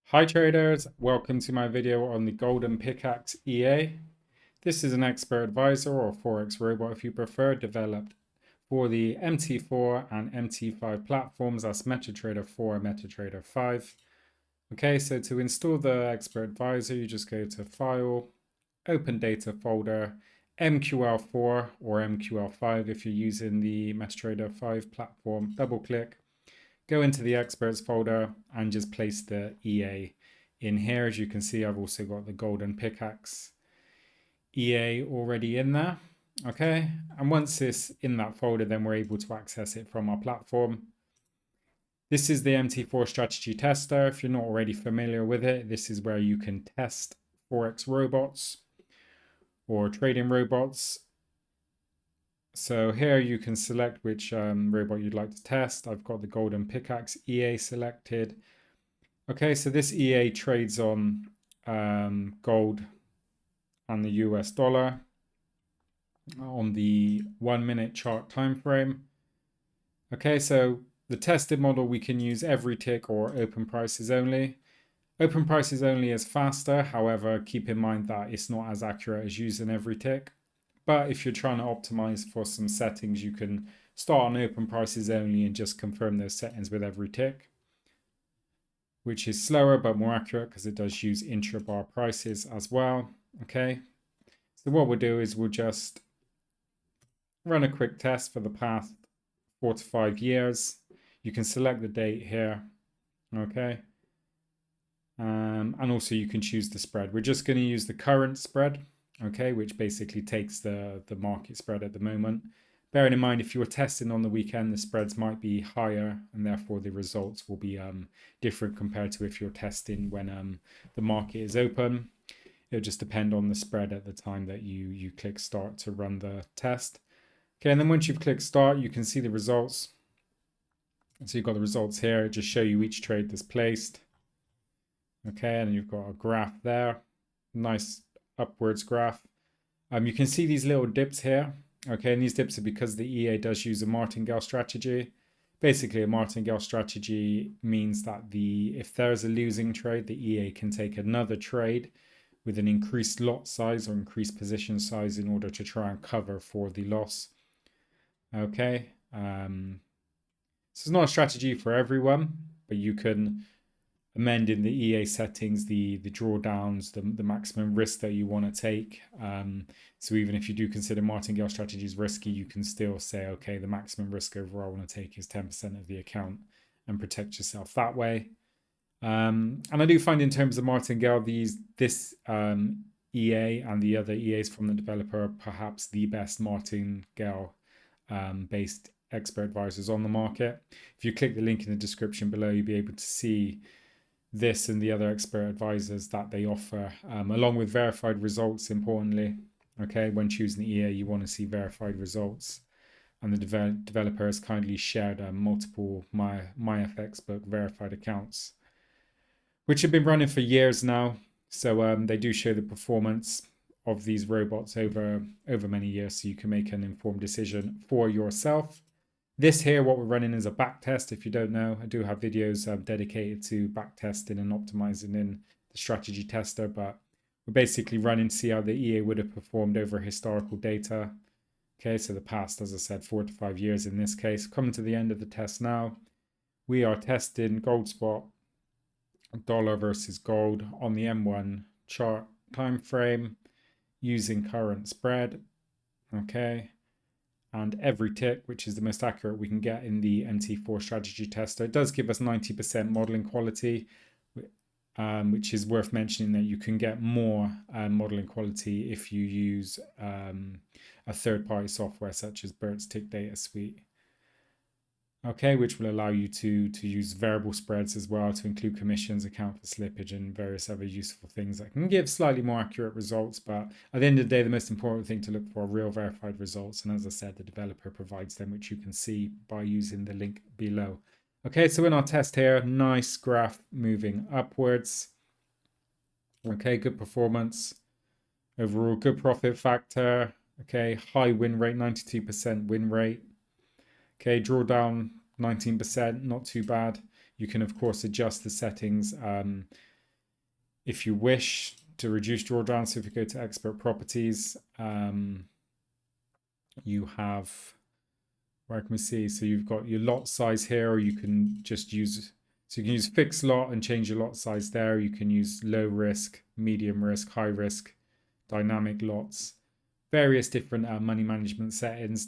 Hi traders, welcome to my video on the Golden Pickaxe EA. This is an expert advisor or Forex robot if you prefer, developed for the MT4 and MT5 platforms. That's MetaTrader 4 and MetaTrader 5. Okay, so to install the expert advisor, you just go to File, Open Data folder, MQL4 or MQL5 if you're using the MetaTrader 5 platform. Double click, go into the experts folder and just place the EA in here. As you can see, I've also got the Golden Pickaxe EA already in there. Okay, and once it's in that folder, then we're able to access it from our platform. This is the MT4 strategy tester. If you're not already familiar with it, this is where you can test Forex robots or trading robots. So here you can select which robot you'd like to test. I've got the Golden Pickaxe EA selected. Okay, so this EA trades on gold and the US dollar on the 1 minute chart time frame. Okay, so the tested model, we can use every tick or open prices only. Open prices only is faster. However, keep in mind that it's not as accurate as using every tick. But if you're trying to optimize for some settings, you can start on open prices only and just confirm those settings with every tick, which is slower but more accurate because it does use intra-bar prices as well. Okay, so what we'll do is we'll just run a quick test for the past 4 to 5 years. You can select the date here. Okay, and also you can choose the spread. We're just going to use the current spread. Okay, which basically takes the market spread at the moment. Bearing in mind, if you're testing on the weekend, the spreads might be higher and therefore the results will be different compared to if you're testing when the market is open. It'll just depend on the spread at the time that you click start to run the test. Okay, and then once you've clicked start, you can see the results. So you've got the results here. It just show you each trade that's placed. Okay, and you've got a graph there. Nice upwards graph. You can see these little dips here. Okay, and these dips are because the EA does use a martingale strategy. Basically, a martingale strategy means that if there's a losing trade, the EA can take another trade with an increased lot size or increased position size in order to try and cover for the loss. Okay, so it's not a strategy for everyone, but you can amend in the EA settings the drawdowns, the maximum risk that you want to take. So even if you do consider martingale strategies risky, you can still say, okay, the maximum risk overall I want to take is 10% of the account and protect yourself that way. And I do find in terms of martingale, this EA and the other EAs from the developer are perhaps the best martingale based expert advisors on the market. If you click the link in the description below, you'll be able to see this and the other expert advisors that they offer, along with verified results, importantly. Okay, when choosing the EA, you want to see verified results. And the developer has kindly shared multiple MyFX book verified accounts, which have been running for years now. So they do show the performance of these robots over many years, so you can make an informed decision for yourself. This here, what we're running is a back test. If you don't know, I do have videos dedicated to back testing and optimizing in the strategy tester, but we're basically running to see how the EA would have performed over historical data. Okay, so the past, as I said, 4 to 5 years in this case. Coming to the end of the test now, we are testing gold spot, dollar versus gold on the M1 chart time frame using current spread. Okay. And every tick, which is the most accurate we can get in the MT4 strategy tester. It does give us 90% modeling quality, which is worth mentioning that you can get more modeling quality if you use a third-party software such as Bert's Tick Data Suite. Okay, which will allow you to use variable spreads as well to include commissions, account for slippage, and various other useful things that can give slightly more accurate results. But at the end of the day, the most important thing to look for are real verified results. And as I said, the developer provides them, which you can see by using the link below. Okay, so in our test here, nice graph moving upwards. Okay, good performance. Overall, good profit factor. Okay, high win rate, 92% win rate. Okay, drawdown 19%, not too bad. You can of course adjust the settings If you wish to reduce drawdown, so if you go to expert properties, you have, where can we see? So you've got your lot size here, or you can just use, so you can use fixed lot and change your lot size there. You can use low risk, medium risk, high risk, dynamic lots, various different money management settings.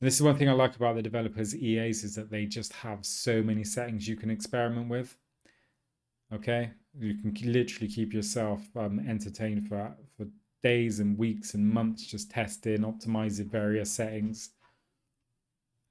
And this is one thing I like about the developers EAs, is that they just have so many settings you can experiment with. Okay, you can literally keep yourself entertained for days and weeks and months, just testing, optimizing various settings.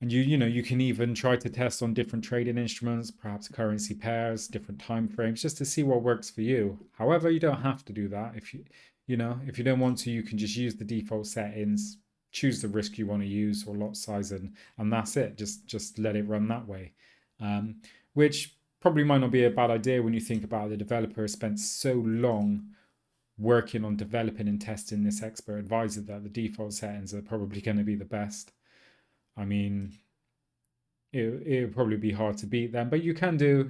And you can even try to test on different trading instruments, perhaps currency pairs, different time frames, just to see what works for you. However, you don't have to do that. If you don't want to, you can just use the default settings, choose the risk you want to use or lot size, and that's it. Just let it run that way. Which probably might not be a bad idea when you think about the developer has spent so long working on developing and testing this expert advisor that the default settings are probably going to be the best. I mean, it would probably be hard to beat them, but you can do,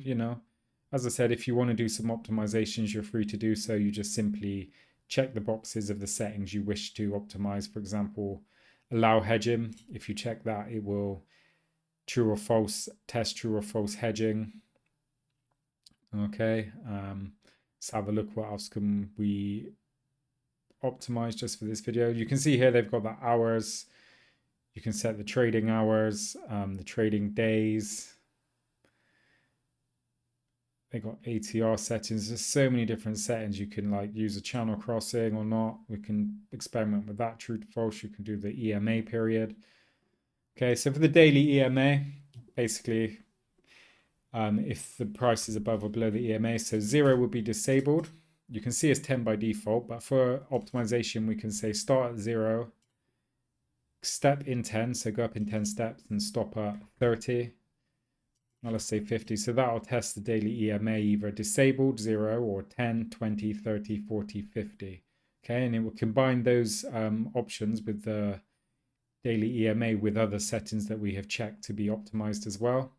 as I said, if you want to do some optimizations, you're free to do so. You just simply check the boxes of the settings you wish to optimize. For example, allow hedging. If you check that, it will true or false, test true or false hedging. Okay, let's have a look. What else can we optimize just for this video? You can see here they've got the hours. You can set the trading hours, the trading days. They got ATR settings. There's so many different settings. You can like use a channel crossing or not. We can experiment with that, true to false. You can do the EMA period. Okay, so for the daily EMA, basically, if the price is above or below the EMA, so 0 would be disabled. You can see it's 10 by default, but for optimization, we can say start at 0, step in 10, so go up in 10 steps and stop at 30. Now let's say 50. So that'll test the daily EMA either disabled 0 or 10, 20, 30, 40, 50. Okay, and it will combine those options with the daily EMA with other settings that we have checked to be optimized as well.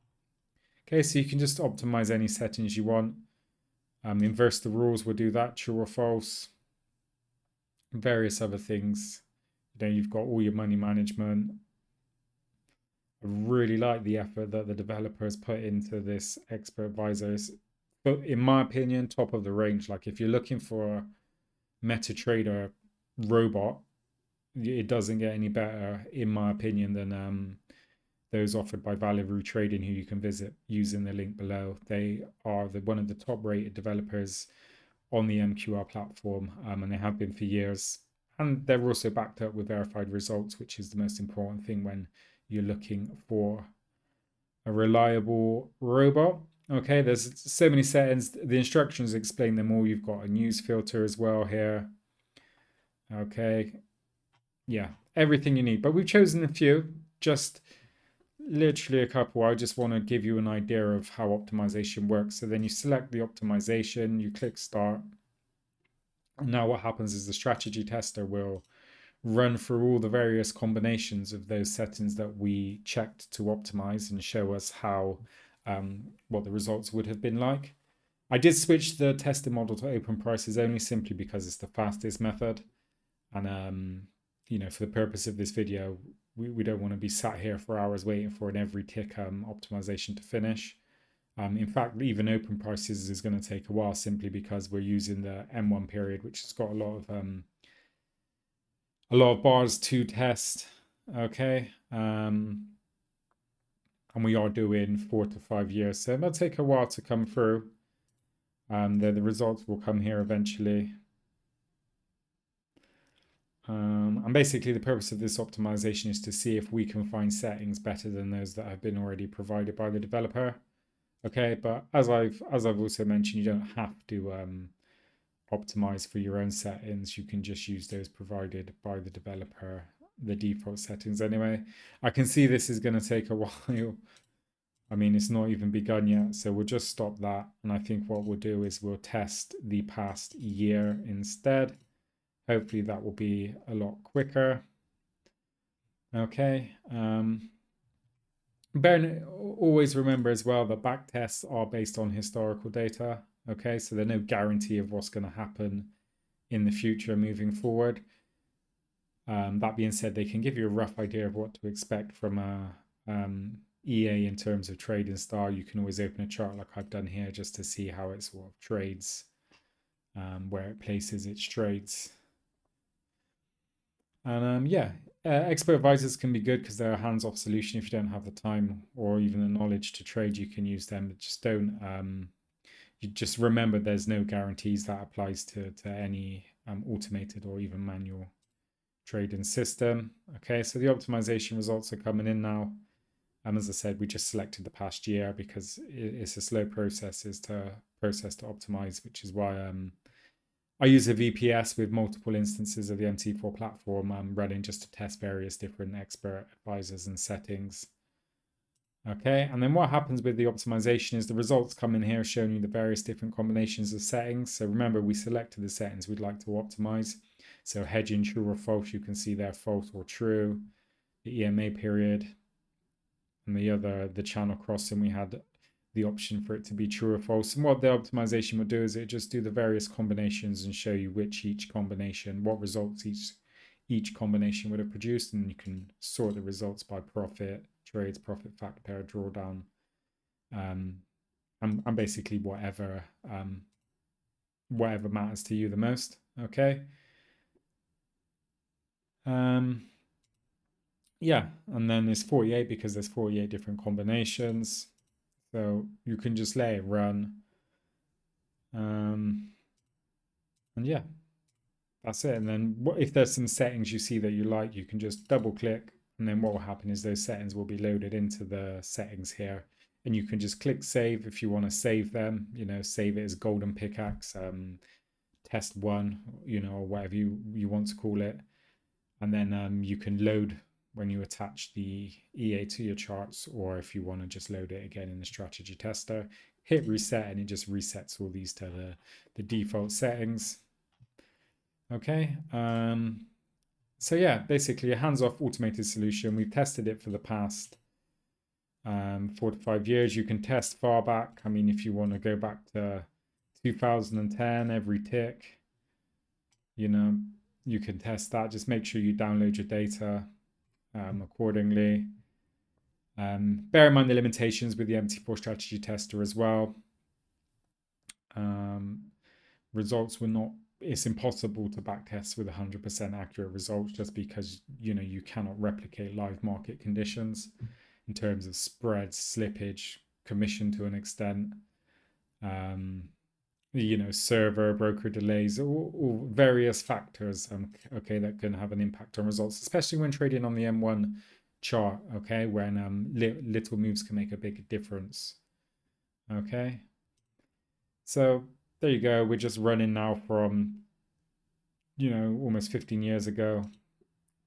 Okay, so you can just optimize any settings you want. Inverse the rules will do that, true or false. Various other things. Then you've got all your money management. I really like the effort that the developer has put into this expert advisor. But in my opinion, top of the range. Like if you're looking for a MetaTrader robot, it doesn't get any better, in my opinion, than those offered by Value Trading, who you can visit using the link below. They are one of the top rated developers on the MQR platform, and they have been for years. And they're also backed up with verified results, which is the most important thing when you're looking for a reliable robot. Okay, there's so many settings. The instructions explain them all. You've got a news filter as well here. Okay, yeah, everything you need. But we've chosen a few, just literally a couple. I just want to give you an idea of how optimization works. So then you select the optimization, you click start. And now what happens is the strategy tester will run through all the various combinations of those settings that we checked to optimize and show us how what the results would have been like. I did switch the testing model to open prices only simply because it's the fastest method. And for the purpose of this video, we don't want to be sat here for hours waiting for an every tick optimization to finish. In fact, even open prices is going to take a while simply because we're using the M1 period, which has got a lot of bars to test. Okay, and we are doing 4 to 5 years, so it'll take a while to come through. The results will come here eventually. And basically the purpose of this optimization is to see if we can find settings better than those that have been already provided by the developer. Okay, but as I've also mentioned, you don't have to optimize for your own settings. You can just use those provided by the developer, the default settings anyway. I can see this is going to take a while. I mean, it's not even begun yet, so we'll just stop that. And I think what we'll do is we'll test the past year instead. Hopefully that will be a lot quicker. Okay. Always remember as well that back tests are based on historical data. Okay, so there's no guarantee of what's going to happen in the future moving forward. That being said, they can give you a rough idea of what to expect from a EA in terms of trading style. You can always open a chart like I've done here just to see how it sort of trades, where it places its trades. And yeah, expert advisors can be good because they're a hands-off solution. If you don't have the time or even the knowledge to trade, you can use them. But just don't. You just remember there's no guarantees that applies to any automated or even manual trading system. Okay, so the optimization results are coming in now. As I said, we just selected the past year because it's a slow process to optimize, which is why I use a VPS with multiple instances of the MT4 platform running just to test various different expert advisors and settings. Okay, and then what happens with the optimization is the results come in here showing you the various different combinations of settings. So remember, we selected the settings we'd like to optimize. So hedging true or false, you can see there false or true. The EMA period and the channel crossing, we had the option for it to be true or false. And what the optimization would do is it just do the various combinations and show you what results each combination would have produced, and you can sort the results by profit, trades, profit factor pair, drawdown, and basically whatever matters to you the most. Okay. Yeah, and then there's 48 because there's 48 different combinations. So you can just let it run. And yeah, that's it. And then if there's some settings you see that you like, you can just double click. And then what will happen is those settings will be loaded into the settings here. And you can just click save if you want to save them, save it as Golden Pickaxe, test 1, or whatever you want to call it. And then you can load when you attach the EA to your charts, or if you want to just load it again in the strategy tester, hit reset and it just resets all these to the default settings. Okay. So yeah, basically a hands-off automated solution. We've tested it for the past 4 to 5 years. You can test far back. I mean, if you want to go back to 2010, every tick, you can test that. Just make sure you download your data accordingly. Bear in mind the limitations with the MT4 strategy tester as well. Results were not, it's impossible to backtest with 100% accurate results just because you cannot replicate live market conditions in terms of spreads, slippage, commission to an extent, server, broker delays, all various factors, okay, that can have an impact on results, especially when trading on the M1 chart, okay, when little moves can make a big difference. Okay, so there you go. We're just running now from almost 15 years ago.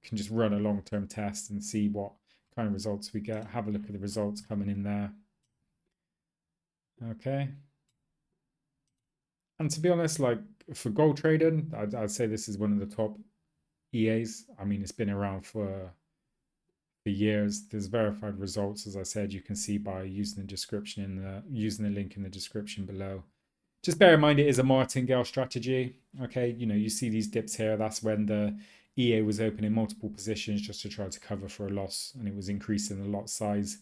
You can just run a long-term test and see what kind of results we get. Have a look at the results coming in there. Okay, and to be honest, like for gold trading, I'd say this is one of the top EAs. I mean, it's been around for years. There's verified results, as I said. You can see by using using the link in the description below. Just bear in mind it is a martingale strategy. Okay, you see these dips here. That's when the EA was opening multiple positions just to try to cover for a loss, and it was increasing the lot size.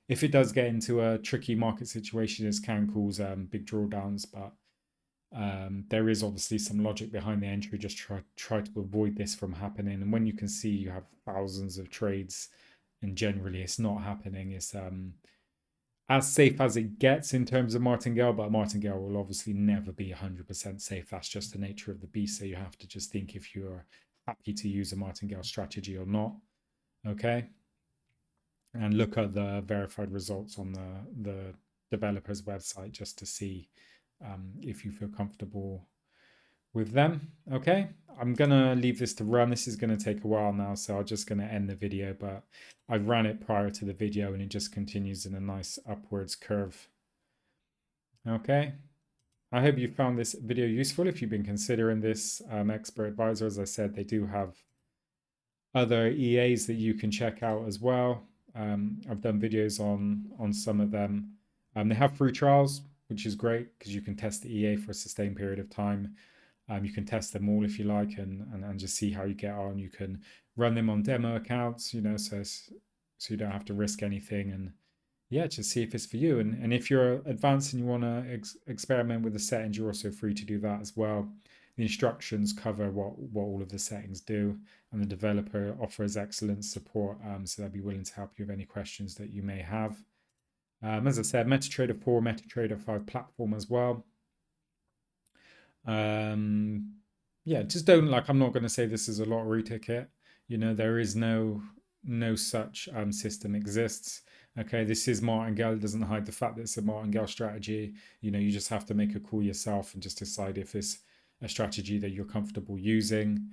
If it does get into a tricky market situation, this can cause big drawdowns, but there is obviously some logic behind the entry. Just try to avoid this from happening. And when you can see you have thousands of trades and generally it's not happening, it's as safe as it gets in terms of martingale, but martingale will obviously never be 100% safe. That's just the nature of the beast. So you have to just think if you're happy to use a martingale strategy or not. Okay, and look at the verified results on the developer's website just to see if you feel comfortable with them. Okay, I'm gonna leave this to run. This is gonna take a while now, so I'm just gonna end the video, but I ran it prior to the video and it just continues in a nice upwards curve. Okay, I hope you found this video useful. If you've been considering this expert advisor, as I said, they do have other EAs that you can check out as well. I've done videos on some of them. They have free trials. which is great because you can test the EA for a sustained period of time. You can test them all if you like, and just see how you get on. You can run them on demo accounts, so you don't have to risk anything, and yeah, just see if it's for you. And if you're advanced and you want to experiment with the settings, you're also free to do that as well. The instructions cover what all of the settings do, and the developer offers excellent support, so they'll be willing to help you with any questions that you may have. As I said, MetaTrader 4, MetaTrader 5 platform as well. Yeah, just don't, like, I'm not going to say this is a lottery ticket. There is no such system exists. Okay, this is martingale. It doesn't hide the fact that it's a martingale strategy. You just have to make a call yourself and just decide if it's a strategy that you're comfortable using.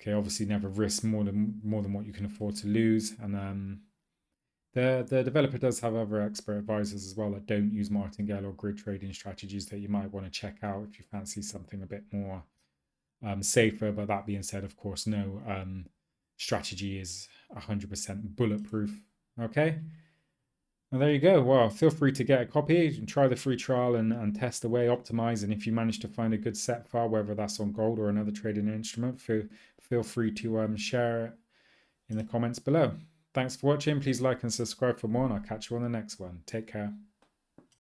Okay, obviously never risk more than what you can afford to lose. And the developer does have other expert advisors as well that don't use martingale or grid trading strategies that you might want to check out if you fancy something a bit more safer. But that being said, of course, no strategy is 100% bulletproof. Okay. And there you go. Well, feel free to get a copy and try the free trial and test away, optimize. And if you manage to find a good set file, whether that's on gold or another trading instrument, feel free to share it in the comments below. Thanks for watching. Please like and subscribe for more, and I'll catch you on the next one. Take care.